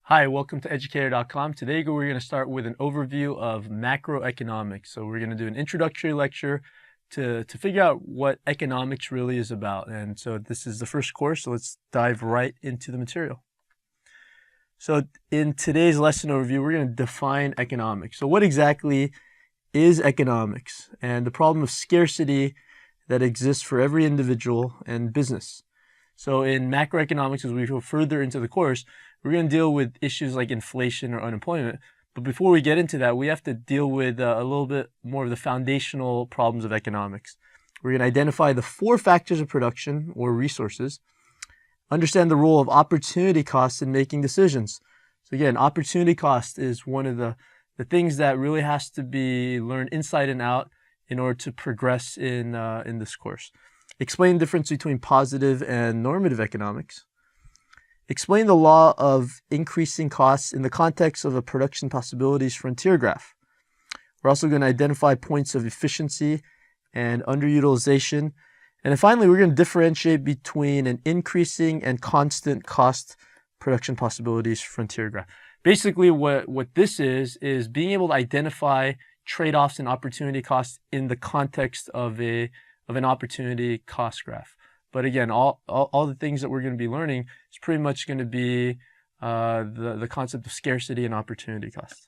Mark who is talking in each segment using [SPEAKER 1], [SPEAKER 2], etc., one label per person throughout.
[SPEAKER 1] Hi, welcome to Educator.com. Today we're going to start with an overview of macroeconomics. So we're going to do an introductory lecture to figure out what economics really is about. And so this is the first course, so let's dive right into the material. So in today's lesson overview, we're going to define economics. So what exactly is economics and the problem of scarcity that exists for every individual and business? So in macroeconomics, as we go further into the course, we're going to deal with issues like inflation or unemployment. But before we get into that, we have to deal with a little bit more of the foundational problems of economics. We're going to identify the 4 factors of production or resources, understand the role of opportunity costs in making decisions. So again, opportunity cost is one of the things that really has to be learned inside and out in order to progress in this course. Explain the difference between positive and normative economics. Explain the law of increasing costs in the context of a production possibilities frontier graph. We're also going to identify points of efficiency and underutilization. And then finally, we're going to differentiate between an increasing and constant cost production possibilities frontier graph. Basically, what this is being able to identify trade-offs and opportunity costs in the context of an opportunity cost graph. But again, all the things that we're going to be learning is pretty much going to be the concept of scarcity and opportunity costs.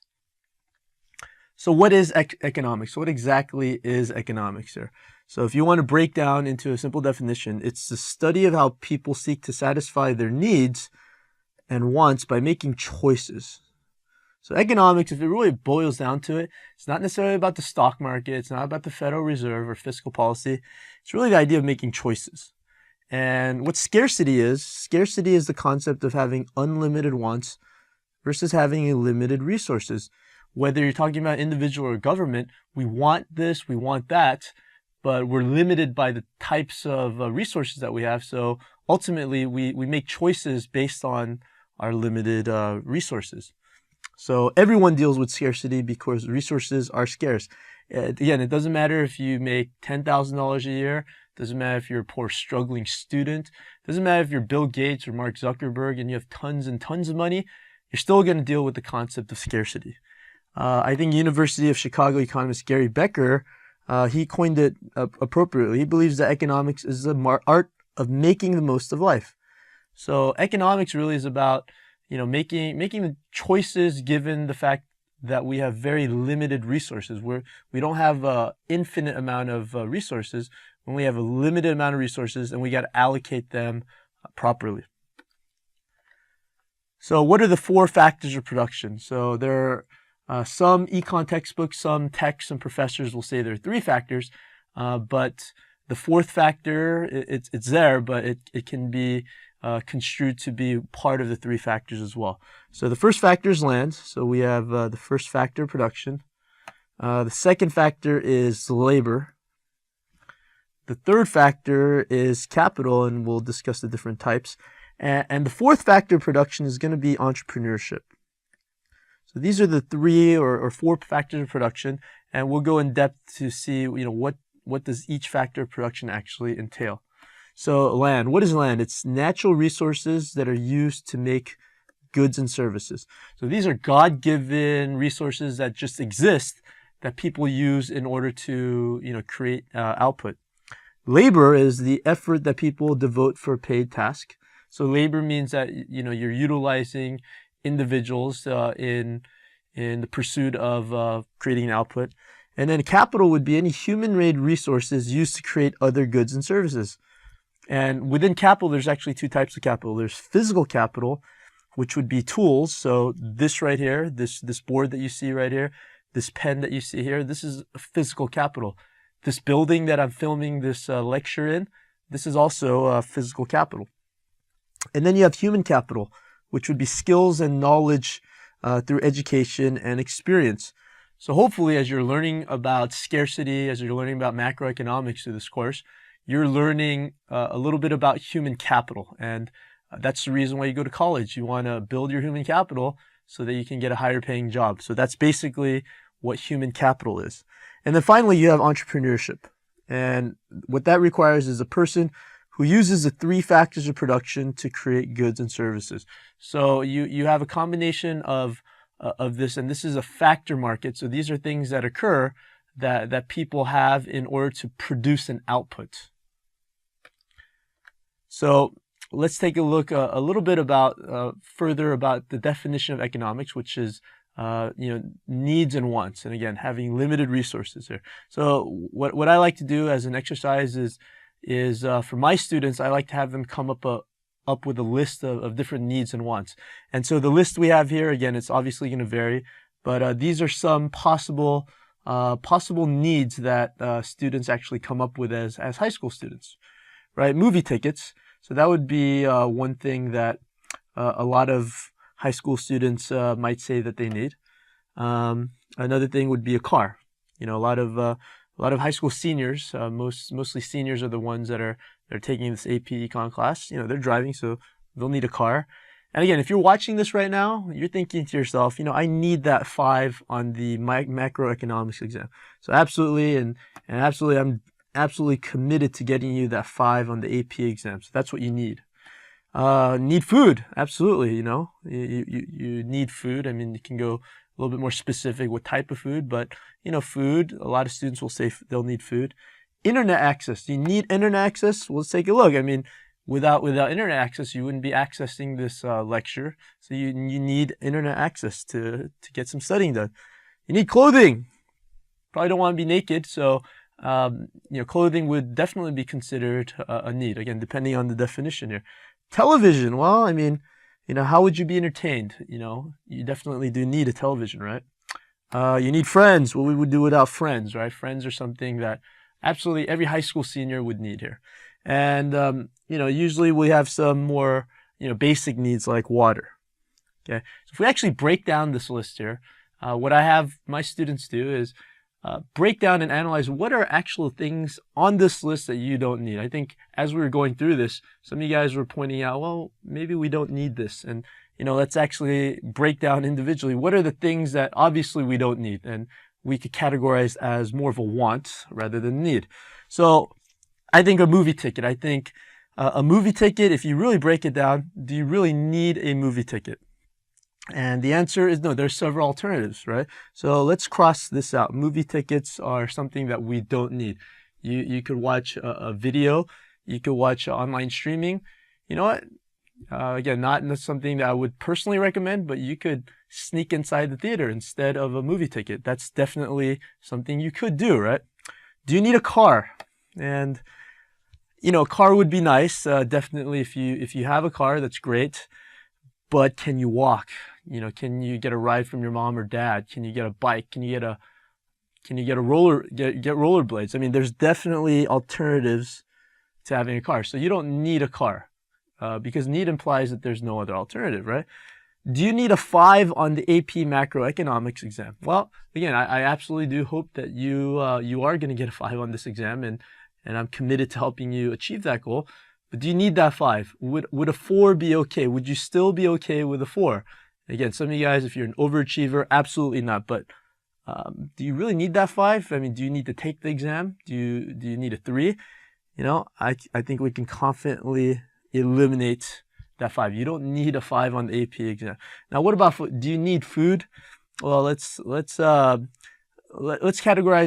[SPEAKER 1] So what is economics? So what exactly is economics here? So if you want to break down into a simple definition, it's the study of how people seek to satisfy their needs and wants by making choices. So economics, if it really boils down to it, it's not necessarily about the stock market. It's not about the Federal Reserve or fiscal policy. It's really the idea of making choices. And what scarcity is the concept of having unlimited wants versus having limited resources. Whether you're talking about individual or government, we want this, we want that, but we're limited by the types of resources that we have. So ultimately, we make choices based on our limited resources. So everyone deals with scarcity because resources are scarce. Again, it doesn't matter if you make $10,000 a year. Doesn't matter if you're a poor, struggling student. Doesn't matter if you're Bill Gates or Mark Zuckerberg and you have tons and tons of money. You're still going to deal with the concept of scarcity. I think University of Chicago economist Gary Becker, he coined it appropriately. He believes that economics is the art of making the most of life. So economics really is about making the choices given the fact that we have very limited resources. We don't have an infinite amount of resources. When we have a limited amount of resources, and we got to allocate them properly. So what are the 4 factors of production? So there are some econ textbooks, some texts and professors will say there are 3 factors, but the 4th factor, it's there, but it can be construed to be part of the 3 factors as well. So the first factor is land. So we have the first factor, production. The second factor is labor. The third factor is capital, and we'll discuss the different types. And the 4th factor of production is going to be entrepreneurship. So these are the 3 or 4 factors of production, and we'll go in depth to see what does each factor of production actually entail. So land, what is land? It's natural resources that are used to make goods and services. So these are God-given resources that just exist that people use in order to create output. Labor is the effort that people devote for a paid task. So labor means that you're utilizing individuals in the pursuit of creating an output. And then capital would be any human-made resources used to create other goods and services. And within capital, there's actually 2 types of capital. There's physical capital, which would be tools. So this right here, this board that you see right here, this pen that you see here, this is physical capital. This building that I'm filming this lecture in, this is also physical capital. And then you have human capital, which would be skills and knowledge through education and experience. So hopefully, as you're learning about scarcity, as you're learning about macroeconomics through this course, you're learning a little bit about human capital. And that's the reason why you go to college. You want to build your human capital so that you can get a higher paying job. So that's basically what human capital is. And then finally, you have entrepreneurship. And what that requires is a person who uses the three factors of production to create goods and services. So you have a combination of this, and this is a factor market. So these are things that occur that people have in order to produce an output. So let's take a look a little bit further about the definition of economics, which is needs and wants, and again, having limited resources here. So what I like to do as an exercise is for my students, I like to have them come up with a list of different needs and wants. And so the list we have here, again, it's obviously going to vary, but these are some possible needs that students actually come up with as high school students, right? Movie tickets. So that would be one thing that a lot of high school students might say that they need. Another thing would be a car. A lot of high school seniors, mostly seniors are the ones that are taking this AP Econ class. They're driving, so they'll need a car. And again, if you're watching this right now, you're thinking to yourself, I need that 5 on the macroeconomics exam. So absolutely, and absolutely, I'm absolutely committed to getting you that 5 on the AP exam. So that's what you need. Need food, absolutely. You need food. I mean, you can go a little bit more specific what type of food, but food. A lot of students will say they'll need food. Internet access. Do you need internet access? Well, let's take a look. I mean, without internet access, you wouldn't be accessing this lecture. So you need internet access to get some studying done. You need clothing. Probably don't want to be naked, so clothing would definitely be considered a need. Again, depending on the definition here. Television. Well, I mean, how would you be entertained? You definitely do need a television, right? You need friends. What we would do without friends, right? Friends are something that absolutely every high school senior would need here. And, usually we have some more, basic needs like water. Okay. So if we actually break down this list here, what I have my students do is break down and analyze what are actual things on this list that you don't need. I think as we were going through this, some of you guys were pointing out, well, maybe we don't need this. And, let's actually break down individually. What are the things that obviously we don't need? And we could categorize as more of a want rather than need. So I think a movie ticket. I think a movie ticket, if you really break it down, do you really need a movie ticket? And the answer is no. There's several alternatives, right? So let's cross this out. Movie tickets are something that we don't need. You could watch a video. You could watch online streaming. You know what? Again, not something that I would personally recommend, but you could sneak inside the theater instead of a movie ticket. That's definitely something you could do, right? Do you need a car? And a car would be nice. Definitely, if you have a car, that's great. But can you walk? Can you get a ride from your mom or dad? Can you get a bike? Can you get rollerblades? I mean, there's definitely alternatives to having a car. So you don't need a car because need implies that there's no other alternative, right? Do you need a 5 on the AP Macroeconomics exam? Well, again, I absolutely do hope that you are going to get a 5 on this exam, and I'm committed to helping you achieve that goal. But do you need that 5? Would a 4 be okay? Would you still be okay with a 4? Again, some of you guys, if you're an overachiever, absolutely not. But do you really need that 5? I mean, do you need to take the exam? Do you need a 3? I think we can confidently eliminate that 5. You don't need a 5 on the AP exam. Now, what about food? Do you need food? Well, let's categorize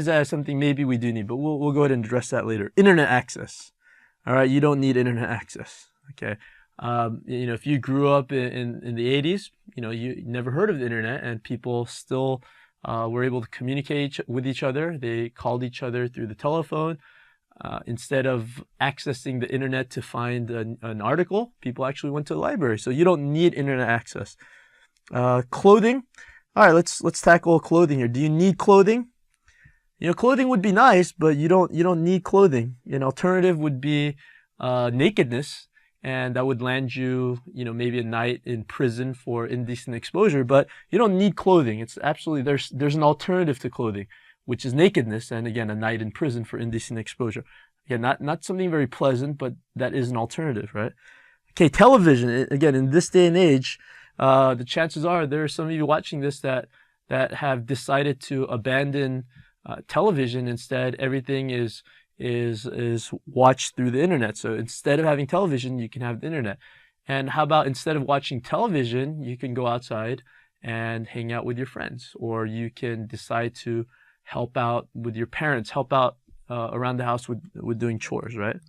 [SPEAKER 1] that as something maybe we do need, but we'll go ahead and address that later. Internet access. All right, you don't need internet access. Okay. If you grew up in the 80s, you never heard of the internet, and people still were able to communicate with each other. They called each other through the telephone. Instead of accessing the internet to find an article, people actually went to the library. So you don't need internet access. Clothing. All right, let's tackle clothing here. Do you need clothing? Clothing would be nice, but you don't need clothing. An alternative would be nakedness. And that would land you, maybe a night in prison for indecent exposure, but you don't need clothing. It's absolutely, there's an alternative to clothing, which is nakedness. And again, a night in prison for indecent exposure. Again, not something very pleasant, but that is an alternative, right? Okay, television. Again, in this day and age, the chances are there are some of you watching this that have decided to abandon television. Instead, everything is is watched through the internet. So instead of having television, you can have the internet. And how about instead of watching television, you can go outside and hang out with your friends, or you can decide to help out with your parents, help out around the house with doing chores, right?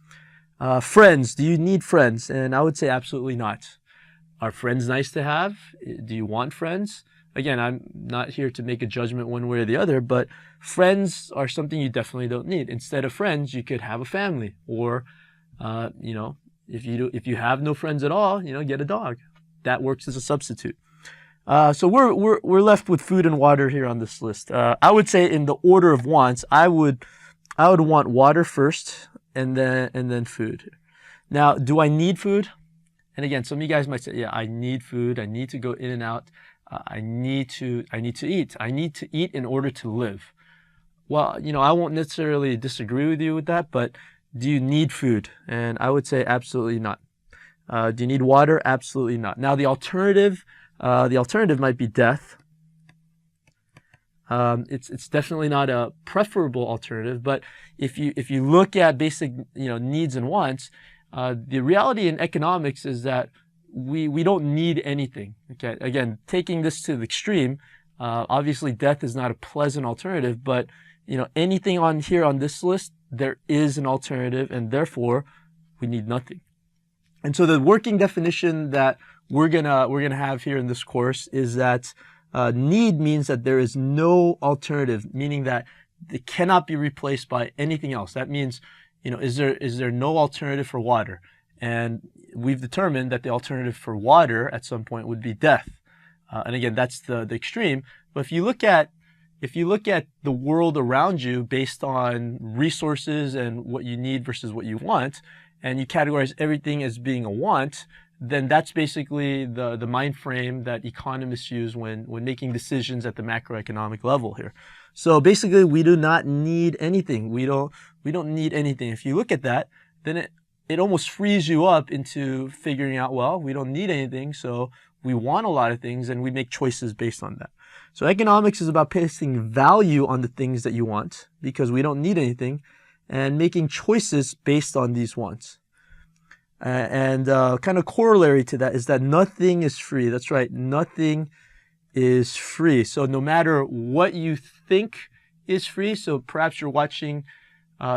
[SPEAKER 1] Friends, do you need friends? And I would say absolutely not. Are friends nice to have? Do you want friends? Again, I'm not here to make a judgment one way or the other, but friends are something you definitely don't need. Instead of friends, you could have a family, or, you know, if you have no friends at all, you know, get a dog. That works as a substitute. So we're left with food and water here on this list. I would say in the order of wants, I would want water first, and then food. Now, do I need food? And again, some of you guys might say, yeah, I need food. I need to go in and out. I need to eat. I need to eat in order to live. Well, you know, I won't necessarily disagree with you with that, but do you need food? And I would say absolutely not. Do you need water? Absolutely not. Now, the alternative might be death. It's definitely not a preferable alternative, but if you look at basic, you know, needs and wants, the reality in economics is that we don't need anything. Okay, again, taking this to the extreme, obviously death is not a pleasant alternative, but you know, anything on here on this list, there is an alternative, and therefore we need nothing. And so the working definition that we're gonna have here in this course is that need means that there is no alternative, meaning that it cannot be replaced by anything else. That means, you know, is there no alternative for water? And we've determined that the alternative for water at some point would be death. And again, that's the extreme. But if you look at the world around you based on resources and what you need versus what you want, and you categorize everything as being a want, then that's basically the mind frame that economists use when making decisions at the macroeconomic level here. So basically, we do not need anything. We don't need anything. If you look at that, then it almost frees you up into figuring out, well, we don't need anything, so we want a lot of things, and we make choices based on that. So economics is about placing value on the things that you want, because we don't need anything, and making choices based on these wants. And kind of corollary to that is that nothing is free. That's right, nothing is free. So no matter what you think is free, so perhaps you're watching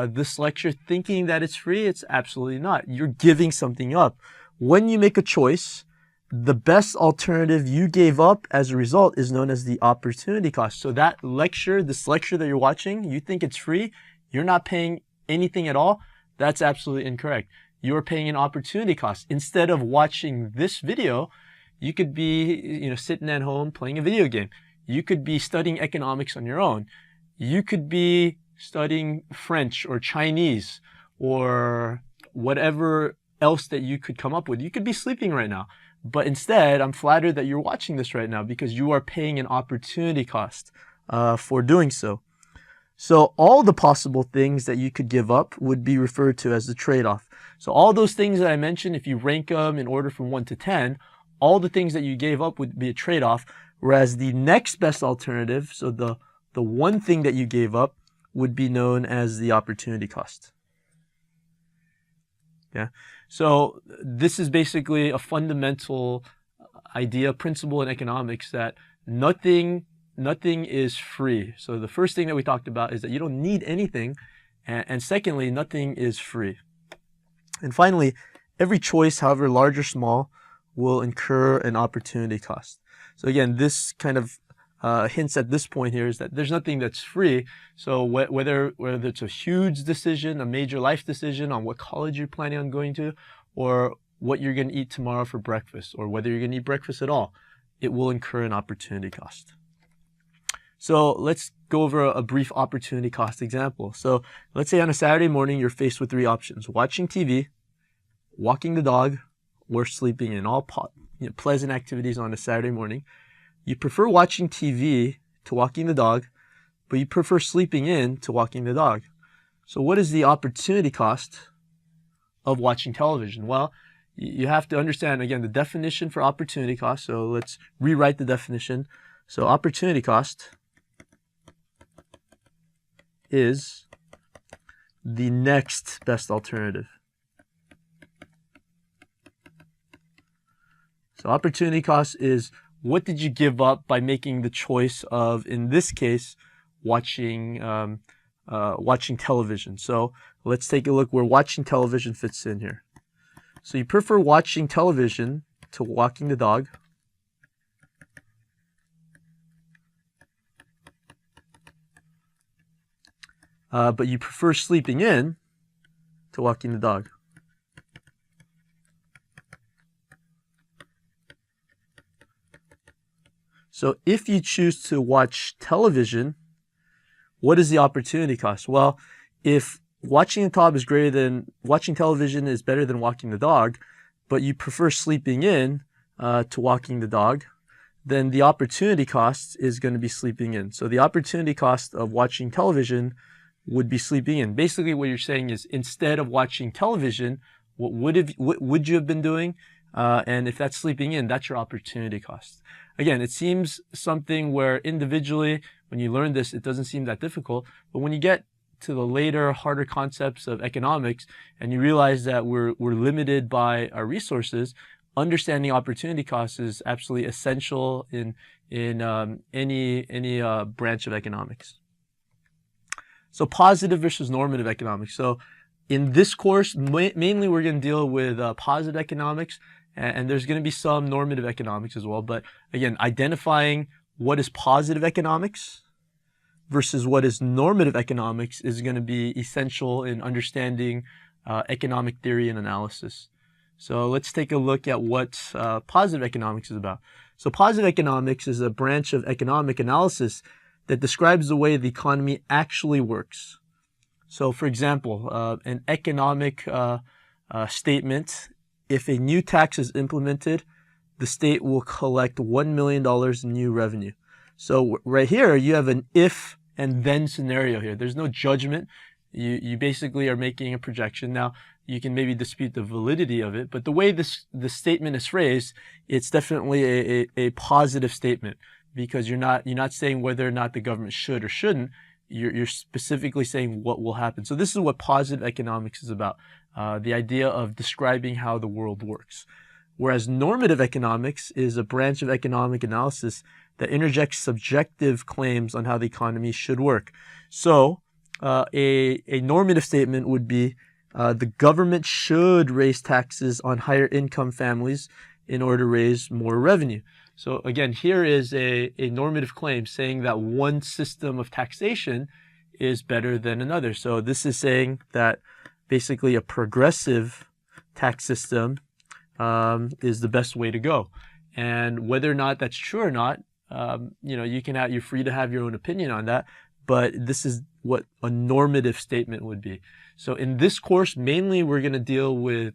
[SPEAKER 1] this lecture thinking that it's free, it's absolutely not. You're giving something up. When you make a choice, the best alternative you gave up as a result is known as the opportunity cost. So that lecture, this lecture that you're watching, you think it's free, you're not paying anything at all, that's absolutely incorrect. You're paying an opportunity cost. Instead of watching this video, you could be, you know, sitting at home playing a video game. You could be studying economics on your own. You could be studying French or Chinese or whatever else that you could come up with. You could be sleeping right now. But instead, I'm flattered that you're watching this right now because you are paying an opportunity cost for doing so. So all the possible things that you could give up would be referred to as the trade-off. So all those things that I mentioned, if you rank them in order from 1 to 10, all the things that you gave up would be a trade-off, whereas the next best alternative, so the one thing that you gave up, would be known as the opportunity cost. Yeah. So this is basically a fundamental idea, principle in economics that nothing is free. So the first thing that we talked about is that you don't need anything. And secondly, nothing is free. And finally, every choice, however large or small, will incur an opportunity cost. So again, this kind of hints at this point here is that there's nothing that's free. So whether it's a huge decision, a major life decision on what college you're planning on going to, or what you're going to eat tomorrow for breakfast, or whether you're going to eat breakfast at all, it will incur an opportunity cost. So let's go over a brief opportunity cost example. So let's say on a Saturday morning, you're faced with 3 options: watching TV, walking the dog, or sleeping in. All pleasant activities on a Saturday morning. You prefer watching TV to walking the dog, but you prefer sleeping in to walking the dog. So what is the opportunity cost of watching television? Well, you have to understand, again, the definition for opportunity cost. So let's rewrite the definition. So opportunity cost is the next best alternative. So opportunity cost is what did you give up by making the choice of, in this case, watching television. So let's take a look where watching television fits in here. So you prefer watching television to walking the dog. But you prefer sleeping in to walking the dog. So if you choose to watch television, what is the opportunity cost? Well, if watching television is better than walking the dog, but you prefer sleeping in to walking the dog, then the opportunity cost is going to be sleeping in. So the opportunity cost of watching television would be sleeping in. Basically, what you're saying is instead of watching television, what would you have been doing? And if that's sleeping in, that's your opportunity cost. Again, it seems something where individually, when you learn this, it doesn't seem that difficult. But when you get to the later, harder concepts of economics, and you realize that we're limited by our resources, understanding opportunity costs is absolutely essential in any branch of economics. So positive versus normative economics. So in this course, mainly we're going to deal with positive economics, and there's going to be some normative economics as well. But again, identifying what is positive economics versus what is normative economics is going to be essential in understanding economic theory and analysis. So let's take a look at what positive economics is about. So positive economics is a branch of economic analysis that describes the way the economy actually works. So for example, an economic statement, if a new tax is implemented, the state will collect $1 million in new revenue. So right here, you have an if and then scenario here. There's no judgment. You basically are making a projection. Now, you can maybe dispute the validity of it, but the way the statement is phrased, it's definitely a positive statement, because you're not saying whether or not the government should or shouldn't. You're specifically saying what will happen. So this is what positive economics is about, the idea of describing how the world works. Whereas normative economics is a branch of economic analysis that interjects subjective claims on how the economy should work. So a normative statement would be the government should raise taxes on higher income families in order to raise more revenue. So again, here is a normative claim saying that one system of taxation is better than another. So this is saying that basically a progressive tax system is the best way to go. And whether or not that's true or not, you're free to have your own opinion on that, but this is what a normative statement would be. So in this course, mainly we're going to deal with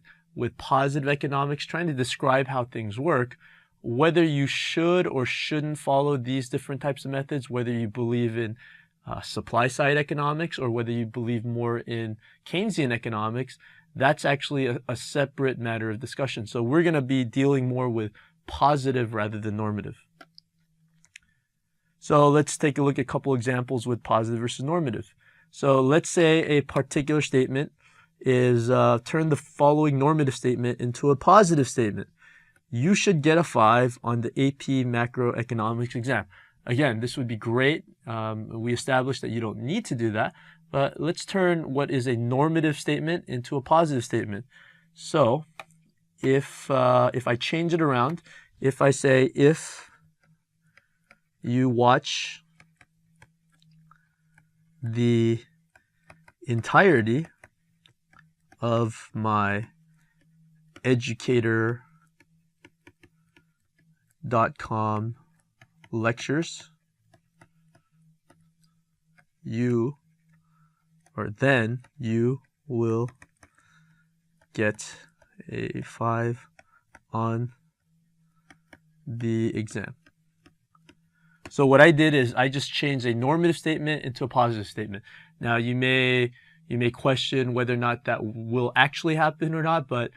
[SPEAKER 1] positive economics, trying to describe how things work. Whether you should or shouldn't follow these different types of methods, whether you believe in supply side economics or whether you believe more in Keynesian economics, that's actually a separate matter of discussion. So we're going to be dealing more with positive rather than normative. So let's take a look at a couple examples with positive versus normative. So let's say a particular statement is turn the following normative statement into a positive statement. You should get a 5 on the AP Macroeconomics exam. Again, this would be great. We established that you don't need to do that, but let's turn what is a normative statement into a positive statement. So if I change it around, if I say, if you watch the entirety of my Educator.com lectures, then you will get a 5 on the exam. So what I did is I just changed a normative statement into a positive statement. Now you may question whether or not that will actually happen or not, but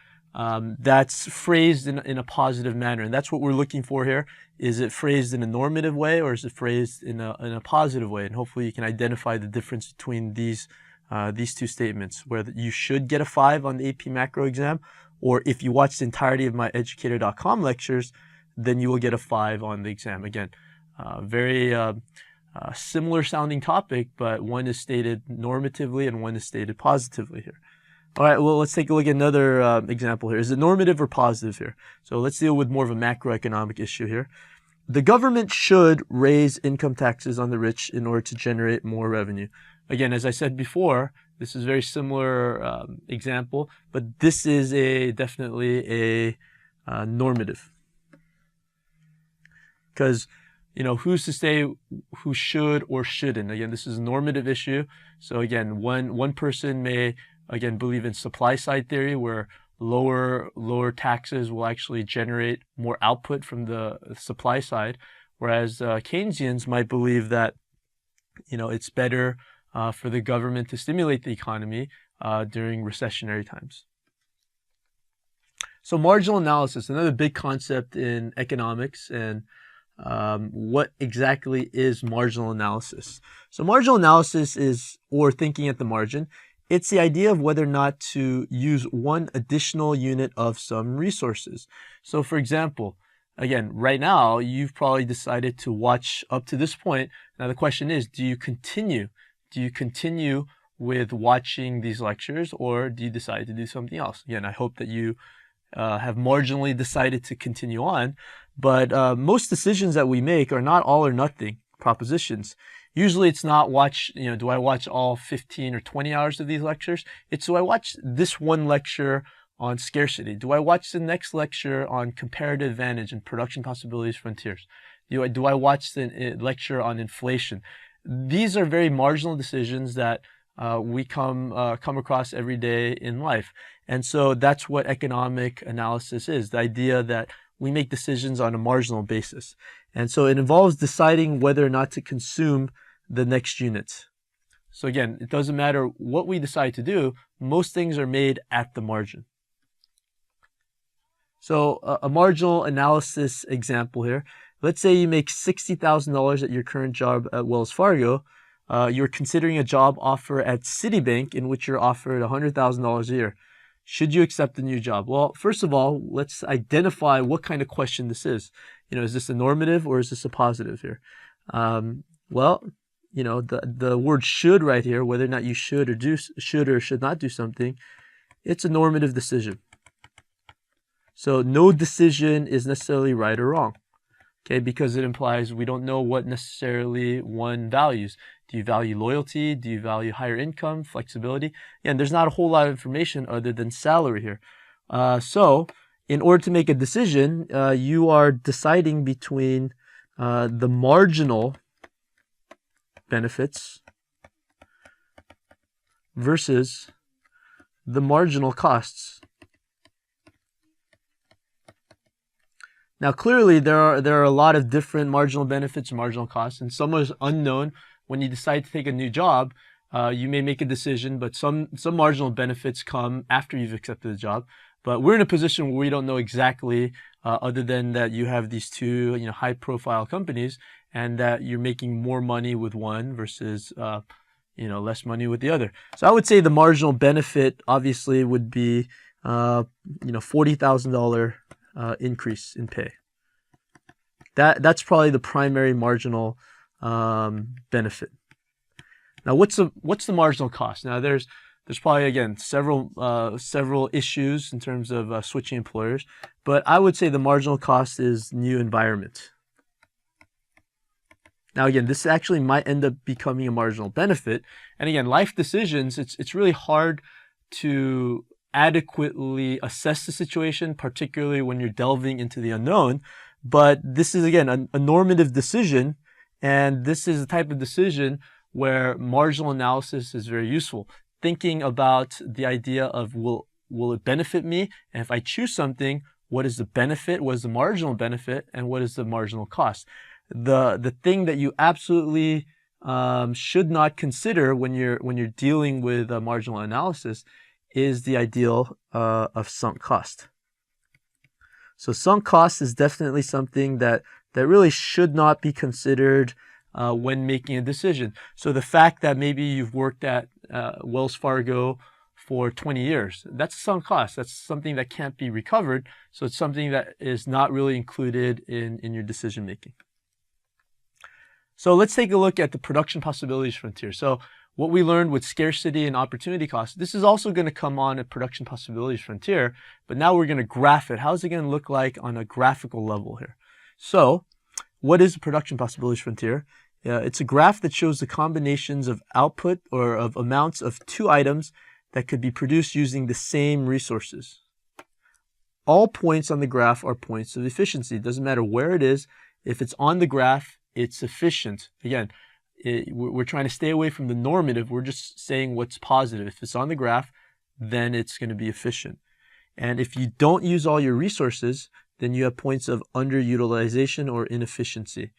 [SPEAKER 1] that's phrased in a positive manner, and that's what we're looking for here. Is it phrased in a normative way or is it phrased in a positive way? And hopefully you can identify the difference between these these two statements, where you should get a 5 on the AP Macro exam, or if you watch the entirety of my Educator.com lectures, then you will get a 5 on the exam. Again, very similar sounding topic, but one is stated normatively and one is stated positively here. All right, well, let's take a look at another example here. Is it normative or positive here? So let's deal with more of a macroeconomic issue here. The government should raise income taxes on the rich in order to generate more revenue. Again, as I said before, this is a very similar example, but this is definitely a normative. Because, you know, who's to say who should or shouldn't? Again, this is a normative issue. So again, one person may, again, believe in supply side theory, where lower taxes will actually generate more output from the supply side, whereas Keynesians might believe that, you know, it's better for the government to stimulate the economy during recessionary times. So marginal analysis, another big concept in economics, and what exactly is marginal analysis? So marginal analysis is, or thinking at the margin, it's the idea of whether or not to use one additional unit of some resources. So for example, again, right now, you've probably decided to watch up to this point. Now the question is, do you continue? Do you continue with watching these lectures, or do you decide to do something else? Again, I hope that you have marginally decided to continue on, but most decisions that we make are not all or nothing propositions. Usually it's not do I watch all 15 or 20 hours of these lectures? It's, do I watch this one lecture on scarcity? Do I watch the next lecture on comparative advantage and production possibilities frontiers? Do I watch the lecture on inflation? These are very marginal decisions that we come across every day in life. And so that's what economic analysis is, the idea that we make decisions on a marginal basis. And so it involves deciding whether or not to consume the next unit. So again, it doesn't matter what we decide to do, most things are made at the margin. So a marginal analysis example here. Let's say you make $60,000 at your current job at Wells Fargo. You're considering a job offer at Citibank in which you're offered $100,000 a year. Should you accept the new job? Well, first of all, let's identify what kind of question this is. You know, is this a normative or is this a positive here? Well, you know, the word should right here, whether or not you should or should not do something, it's a normative decision. So no decision is necessarily right or wrong. Okay, because it implies we don't know what necessarily one values. Do you value loyalty? Do you value higher income, flexibility? And there's not a whole lot of information other than salary here. So in order to make a decision, you are deciding between the marginal benefits versus the marginal costs. Now, clearly, there are a lot of different marginal benefits and marginal costs, and some are unknown. When you decide to take a new job, you may make a decision, but some marginal benefits come after you've accepted the job. But we're in a position where we don't know exactly, other than that you have these two, high-profile companies, and that you're making more money with one versus, less money with the other. So I would say the marginal benefit obviously would be, $40,000 increase in pay. That's probably the primary marginal benefit. Now, what's the marginal cost? Now, there's probably, again, several issues in terms of switching employers, but I would say the marginal cost is new environment. Now, again, this actually might end up becoming a marginal benefit. And again, life decisions, it's really hard to adequately assess the situation, particularly when you're delving into the unknown. But this is, again, a normative decision, and this is the type of decision where marginal analysis is very useful. Thinking about the idea of will it benefit me? And if I choose something, what is the benefit? What is the marginal benefit? And what is the marginal cost? The thing that you absolutely should not consider when you're dealing with marginal analysis is the ideal of sunk cost. So sunk cost is definitely something that really should not be considered when making a decision. So the fact that maybe you've worked at Wells Fargo for 20 years. That's a sunk cost. That's something that can't be recovered. So it's something that is not really included in your decision making. So let's take a look at the production possibilities frontier. So what we learned with scarcity and opportunity cost, this is also going to come on a production possibilities frontier, but now we're going to graph it. How's it going to look like on a graphical level here? So what is a production possibilities frontier? It's a graph that shows the combinations of output or of amounts of two items that could be produced using the same resources. All points on the graph are points of efficiency. It doesn't matter where it is. If it's on the graph, it's efficient. Again, we're trying to stay away from the normative. We're just saying what's positive. If it's on the graph, then it's going to be efficient. And if you don't use all your resources, then you have points of underutilization or inefficiency.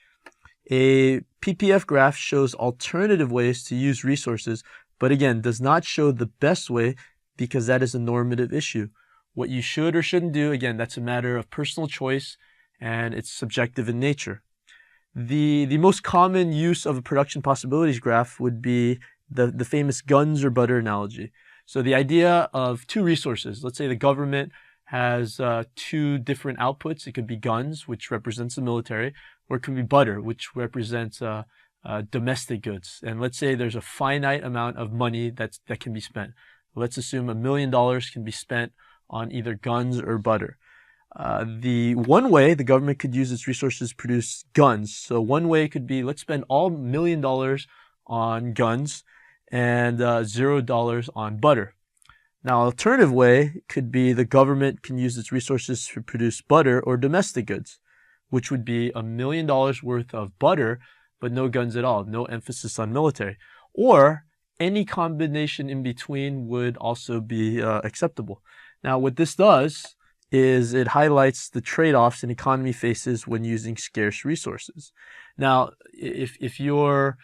[SPEAKER 1] A PPF graph shows alternative ways to use resources, but again, does not show the best way because that is a normative issue. What you should or shouldn't do, again, that's a matter of personal choice and it's subjective in nature. The most common use of a production possibilities graph would be the famous guns or butter analogy. So the idea of two resources, let's say the government has two different outputs. It could be guns, which represents the military, or it could be butter, which represents domestic goods. And let's say there's a finite amount of money that can be spent. Let's assume $1 million can be spent on either guns or butter. The one way the government could use its resources to produce guns. So one way could be, let's spend all $1 million on guns and $0 on butter. Now, an alternative way could be the government can use its resources to produce butter or domestic goods, which would be $1 million worth of butter, but no guns at all, no emphasis on military. Or any combination in between would also be acceptable. Now, what this does is it highlights the trade-offs an economy faces when using scarce resources. Now, if you're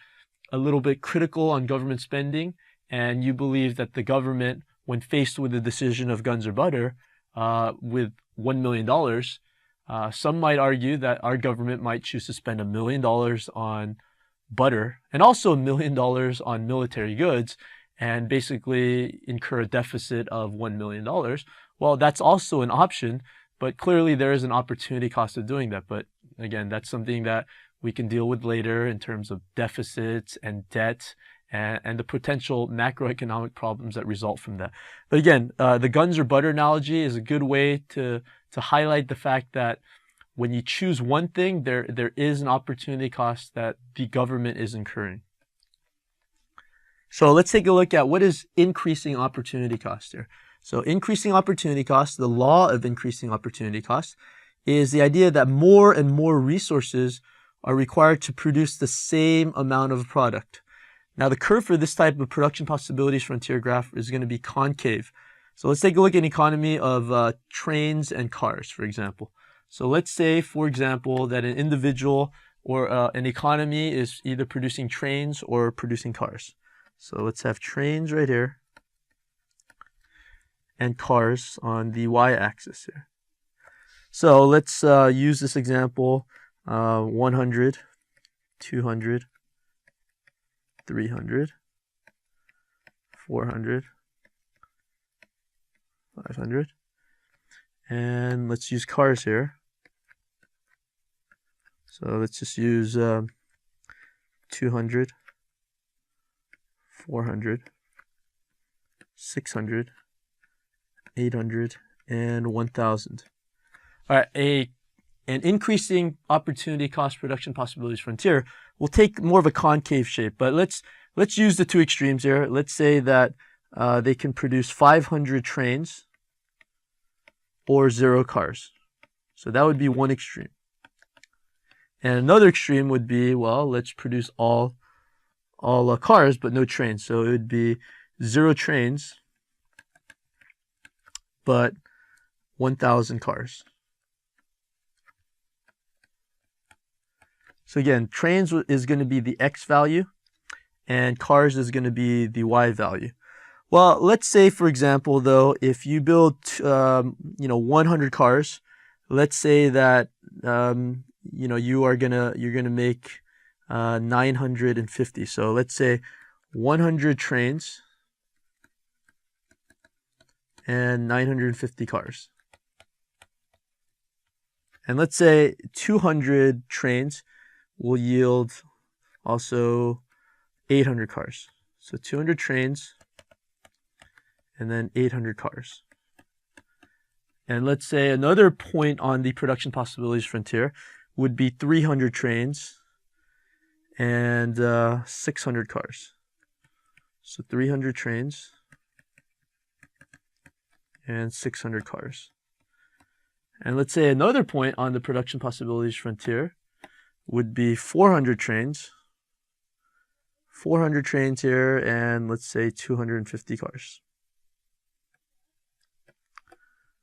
[SPEAKER 1] a little bit critical on government spending and you believe that the government, when faced with the decision of guns or butter, with $1 million, some might argue that our government might choose to spend $1 million on butter and also $1 million on military goods and basically incur a deficit of $1 million. Well, that's also an option, but clearly there is an opportunity cost of doing that. But again, that's something that we can deal with later in terms of deficits and debt and the potential macroeconomic problems that result from that. But again, the guns or butter analogy is a good way to highlight the fact that when you choose one thing, there is an opportunity cost that the government is incurring. So let's take a look at what is increasing opportunity cost here. So increasing opportunity cost, the law of increasing opportunity cost, is the idea that more and more resources are required to produce the same amount of product. Now, the curve for this type of production possibilities frontier graph is going to be concave. So let's take a look at an economy of trains and cars, for example. So let's say, for example, that an individual or an economy is either producing trains or producing cars. So let's have trains right here and cars on the y-axis here. So let's use this example, 100, 200, 300, 400, 500, and let's use cars here. So let's just use 200, 400, 600, 800, and 1,000. All right, an increasing opportunity cost production possibilities frontier will take more of a concave shape, but let's use the two extremes here. Let's say that they can produce 500 trains or 0 cars. So that would be one extreme. And another extreme would be, well, let's produce all cars but no trains. So it would be 0 trains but 1,000 cars. So again, trains is going to be the X value and cars is going to be the Y value. Well, let's say, for example, though, if you build 100 cars, let's say that you're gonna make 950. So let's say 100 trains and 950 cars. And let's say 200 trains will yield also 800 cars. So 200 trains and then 800 cars. And let's say another point on the production possibilities frontier would be 300 trains and 600 cars. So 300 trains and 600 cars. And let's say another point on the production possibilities frontier would be 400 trains. 400 trains here, and let's say 250 cars.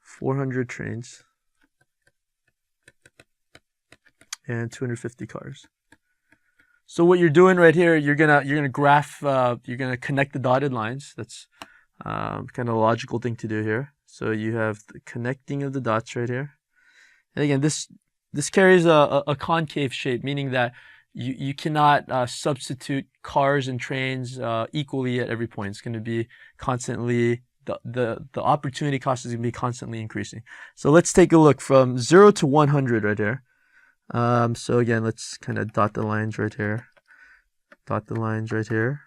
[SPEAKER 1] 400 trains and 250 cars. So what you're doing right here, you're gonna graph, you're gonna connect the dotted lines. That's kind of a logical thing to do here. So you have the connecting of the dots right here. And again, this carries a concave shape, meaning that you cannot substitute cars and trains equally at every point. It's going to be constantly, the opportunity cost is going to be constantly increasing. So let's take a look from 0 to 100 right here. So again, let's kind of dot the lines right here. Dot the lines right here.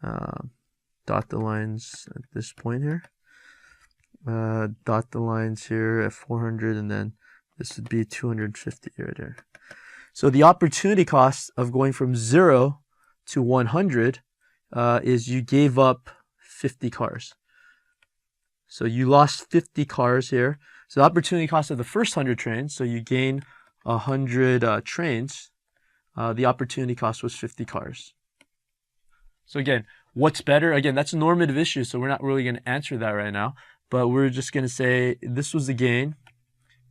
[SPEAKER 1] Dot the lines at this point here. Dot the lines here at 400, and then this would be 250 right here. So the opportunity cost of going from 0 to 100 is you gave up 50 cars. So you lost 50 cars here. So the opportunity cost of the first 100 trains, so you gain 100 trains, the opportunity cost was 50 cars. So again, what's better? Again, that's a normative issue, so we're not really going to answer that right now. But we're just going to say this was the gain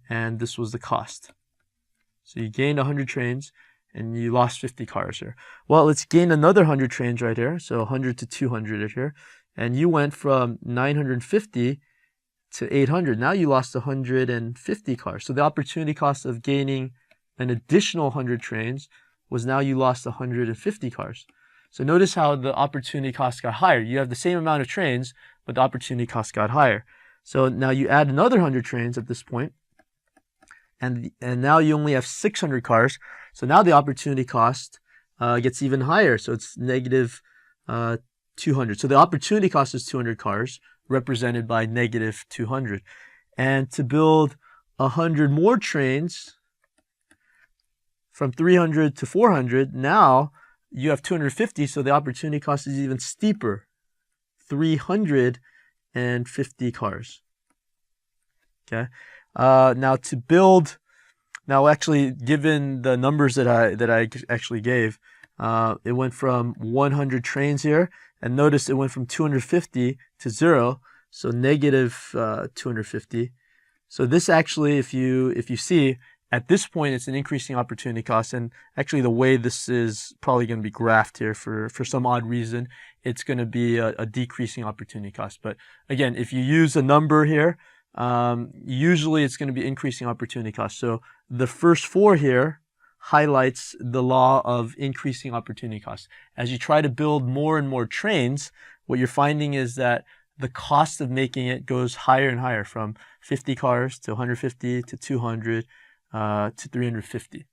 [SPEAKER 1] and this was the cost. So you gained 100 trains and you lost 50 cars here. Well, let's gain another 100 trains right here. So 100 to 200 right here. And you went from 950 to 800. Now you lost 150 cars. So the opportunity cost of gaining an additional 100 trains was now you lost 150 cars. So notice how the opportunity cost got higher. You have the same amount of trains, but the opportunity cost got higher. So now you add another 100 trains at this point, and now you only have 600 cars. So now the opportunity cost gets even higher. So it's negative 200. So the opportunity cost is 200 cars, represented by negative 200. And to build 100 more trains from 300 to 400, now you have 250, so the opportunity cost is even steeper, 350 cars. Okay. Now to build, actually, given the numbers that I actually gave, it went from 100 trains here, and notice it went from 250 to 0, so negative 250. So this actually, if you see, at this point, it's an increasing opportunity cost, and actually the way this is probably going to be graphed here for some odd reason, it's going to be a decreasing opportunity cost. But again, if you use a number here, usually it's going to be increasing opportunity cost. So the first 4 here highlights the law of increasing opportunity cost. As you try to build more and more trains, what you're finding is that the cost of making it goes higher and higher, from 50 cars to 150 to 200 to 350.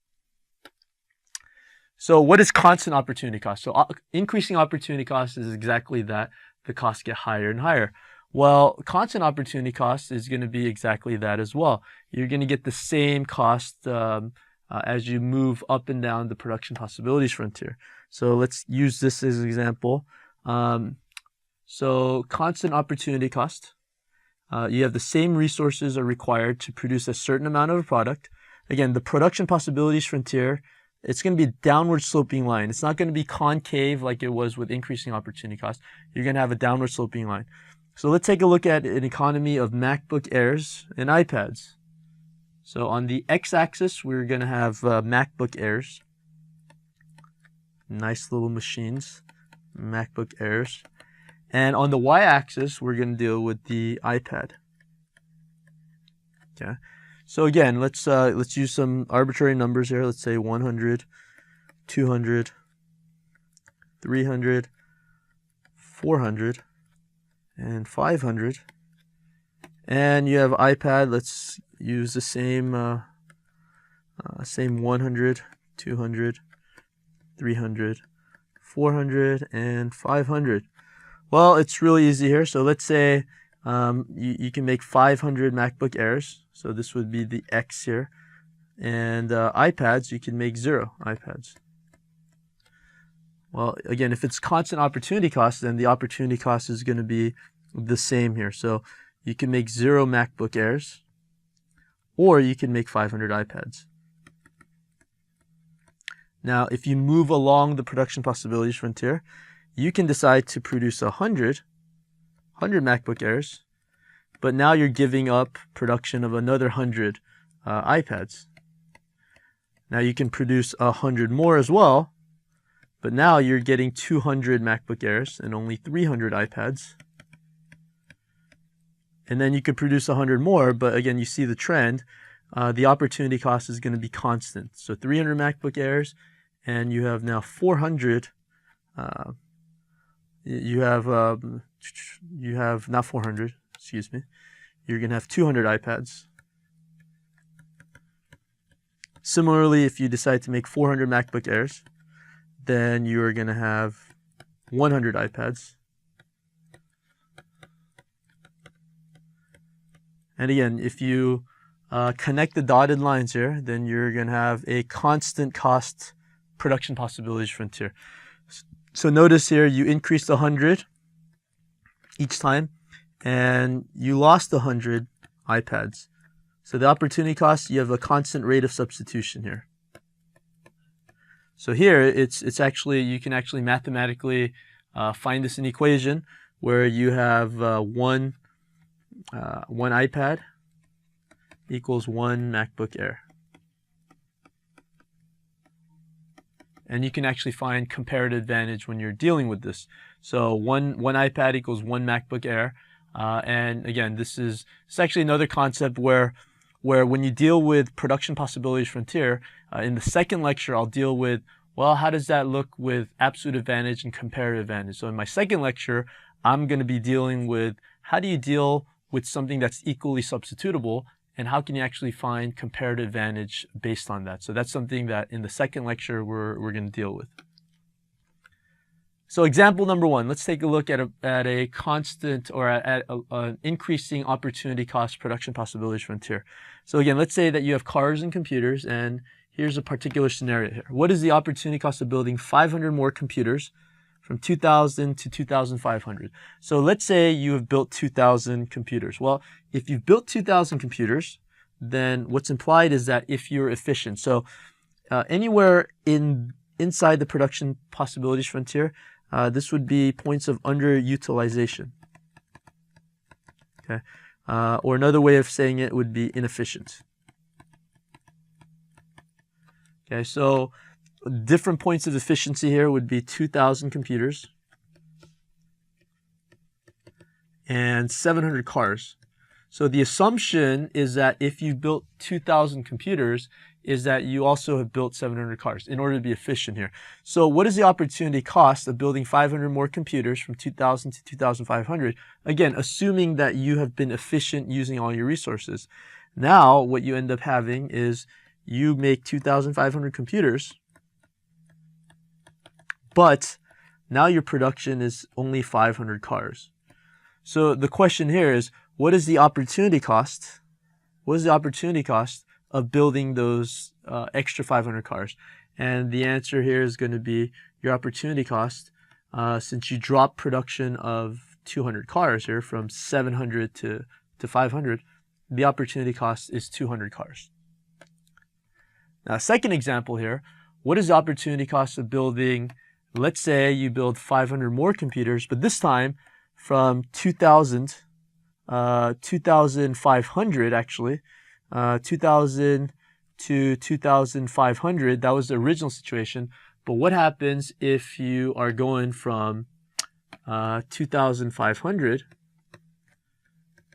[SPEAKER 1] So what is constant opportunity cost? So increasing opportunity cost is exactly that. The costs get higher and higher. Well, constant opportunity cost is going to be exactly that as well. You're going to get the same cost as you move up and down the production possibilities frontier. So let's use this as an example. So constant opportunity cost. You have the same resources are required to produce a certain amount of a product. Again, the production possibilities frontier, it's going to be a downward sloping line. It's not going to be concave like it was with increasing opportunity cost. You're going to have a downward sloping line. So let's take a look at an economy of MacBook Airs and iPads. So on the x-axis, we're going to have MacBook Airs. Nice little machines, MacBook Airs. And on the y-axis, we're going to deal with the iPad. Okay. So again, let's use some arbitrary numbers here. Let's say 100, 200, 300, 400, and 500. And you have iPad. Let's use the same 100, 200, 300, 400, and 500. Well, it's really easy here. So let's say you can make 500 MacBook Airs. So this would be the X here. And iPads, you can make 0 iPads. Well, again, if it's constant opportunity cost, then the opportunity cost is going to be the same here. So you can make 0 MacBook Airs, or you can make 500 iPads. Now, if you move along the production possibilities frontier, you can decide to produce 100 MacBook Airs, but now you're giving up production of another 100 iPads. Now you can produce 100 more as well, but now you're getting 200 MacBook Airs and only 300 iPads. And then you could produce 100 more, but again, you see the trend. The opportunity cost is going to be constant. So 300 MacBook Airs, and you have now 400. You have not 400. Excuse me. You're going to have 200 iPads. Similarly, if you decide to make 400 MacBook Airs, then you're going to have 100 iPads. And again, if you connect the dotted lines here, then you're going to have a constant cost production possibilities frontier. So notice here, you increased 100 each time, and you lost 100 iPads. So the opportunity cost, you have a constant rate of substitution here. So here, it's actually, you can actually mathematically find this an equation where you have one iPad equals 1 MacBook Air. And you can actually find comparative advantage when you're dealing with this. So one iPad equals 1 MacBook Air. And again, it's actually another concept where when you deal with production possibilities frontier, in the second lecture, I'll deal with, well, how does that look with absolute advantage and comparative advantage? So in my second lecture, I'm going to be dealing with how do you deal with something that's equally substitutable, and how can you actually find comparative advantage based on that? So that's something that in the second lecture we're going to deal with. So example number 1, let's take a look at a constant or at an increasing opportunity cost production possibilities frontier. So again, let's say that you have cars and computers, and here's a particular scenario here. What is the opportunity cost of building 500 more computers from 2,000 to 2,500? So let's say you have built 2,000 computers. Well, if you've built 2,000 computers, then what's implied is that if you're efficient. So anywhere inside the production possibilities frontier, this would be points of underutilization. Okay, or another way of saying it would be inefficient. Okay, so different points of efficiency here would be 2,000 computers and 700 cars. So the assumption is that if you built 2,000 computers, is that you also have built 700 cars in order to be efficient here. So what is the opportunity cost of building 500 more computers from 2,000 to 2,500? Again, assuming that you have been efficient using all your resources. Now, what you end up having is you make 2,500 computers, but now your production is only 500 cars. So the question here is, what is the opportunity cost? What is the opportunity cost of building those extra 500 cars? And the answer here is going to be your opportunity cost, since you drop production of 200 cars here from 700 to 500, the opportunity cost is 200 cars. Now, second example here, what is the opportunity cost of building, let's say you build 500 more computers, but this time from 2,500 actually, 2,000 to 2,500, that was the original situation. But what happens if you are going from 2,500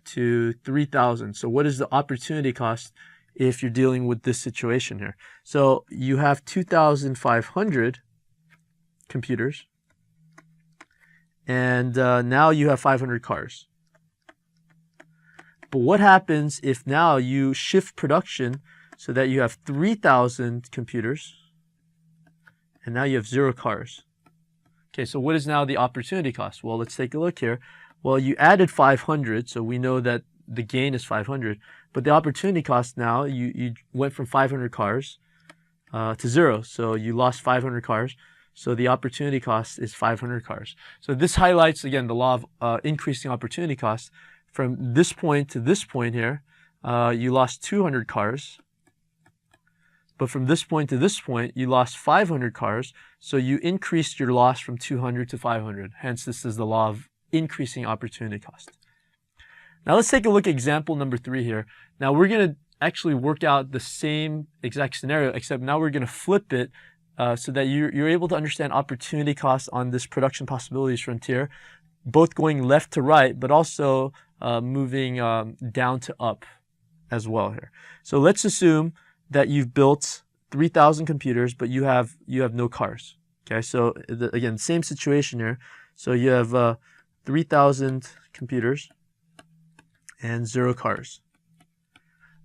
[SPEAKER 1] to 3,000? So what is the opportunity cost if you're dealing with this situation here? So you have 2,500 computers, and now you have 500 cars. But what happens if now you shift production so that you have 3,000 computers and now you have 0 cars? Okay, so what is now the opportunity cost? Well, let's take a look here. Well, you added 500, so we know that the gain is 500. But the opportunity cost now, you went from 500 cars to 0. So you lost 500 cars. So the opportunity cost is 500 cars. So this highlights, again, the law of increasing opportunity cost. From this point to this point here, you lost 200 cars. But from this point to this point, you lost 500 cars. So you increased your loss from 200 to 500. Hence, this is the law of increasing opportunity cost. Now let's take a look at example number 3 here. Now we're going to actually work out the same exact scenario, except now we're going to flip it so that you're able to understand opportunity costs on this production possibilities frontier, both going left to right, but also moving down to up as well here. So let's assume that you've built 3,000 computers, but you have no cars. Okay, so again, same situation here. So you have 3,000 computers and 0 cars.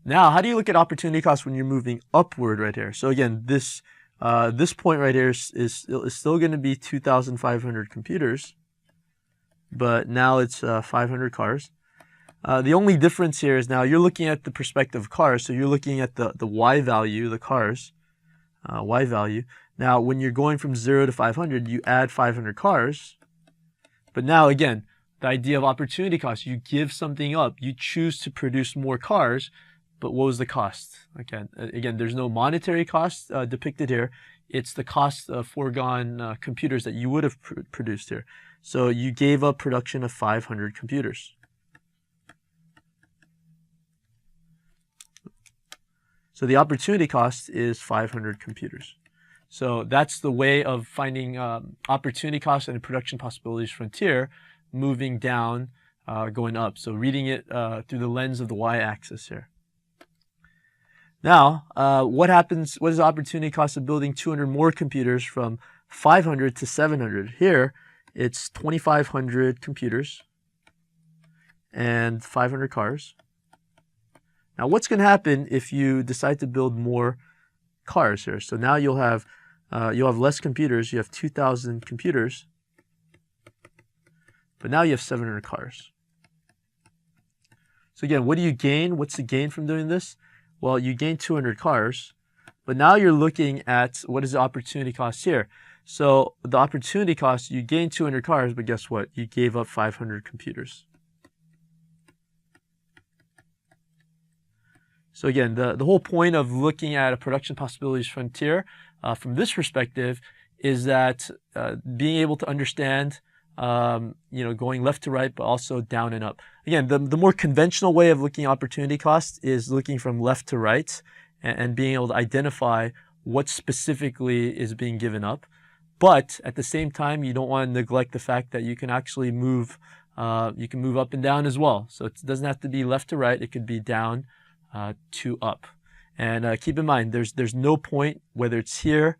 [SPEAKER 1] Now, how do you look at opportunity cost when you're moving upward right here? So again, this point right here is still going to be 2,500 computers, but now it's 500 cars. The only difference here is now you're looking at the perspective of cars, so you're looking at the Y value, the cars, Y value. Now, when you're going from 0 to 500, you add 500 cars, but now again, the idea of opportunity cost, you give something up, you choose to produce more cars, but what was the cost? Again, there's no monetary cost depicted here. It's the cost of foregone computers that you would have produced here. So you gave up production of 500 computers. So the opportunity cost is 500 computers. So that's the way of finding opportunity cost and production possibilities frontier, moving down, going up. So reading it through the lens of the y-axis here. Now, what is the opportunity cost of building 200 more computers from 500 to 700? Here, it's 2,500 computers and 500 cars. Now, what's going to happen if you decide to build more cars here? So now you'll have less computers. You have 2,000 computers, but now you have 700 cars. So again, what do you gain? What's the gain from doing this? Well, you gain 200 cars, but now you're looking at what is the opportunity cost here. So the opportunity cost, you gain 200 cars, but guess what? You gave up 500 computers. So again, the whole point of looking at a production possibilities frontier from this perspective is that being able to understand going left to right, but also down and up. Again, the more conventional way of looking at opportunity cost is looking from left to right and being able to identify what specifically is being given up. But at the same time, you don't want to neglect the fact that you can actually move up and down as well. So it doesn't have to be left to right. It could be down to up. And keep in mind, there's no point, whether it's here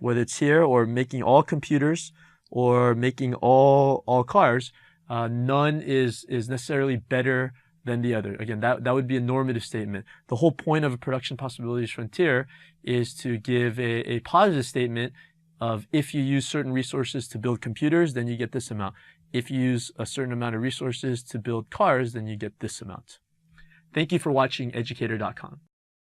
[SPEAKER 1] or making all computers or making all cars, none is necessarily better than the other. Again, that would be a normative statement. The whole point of a production possibilities frontier is to give a positive statement of if you use certain resources to build computers, then you get this amount. If you use a certain amount of resources to build cars, then you get this amount. Thank you for watching Educator.com.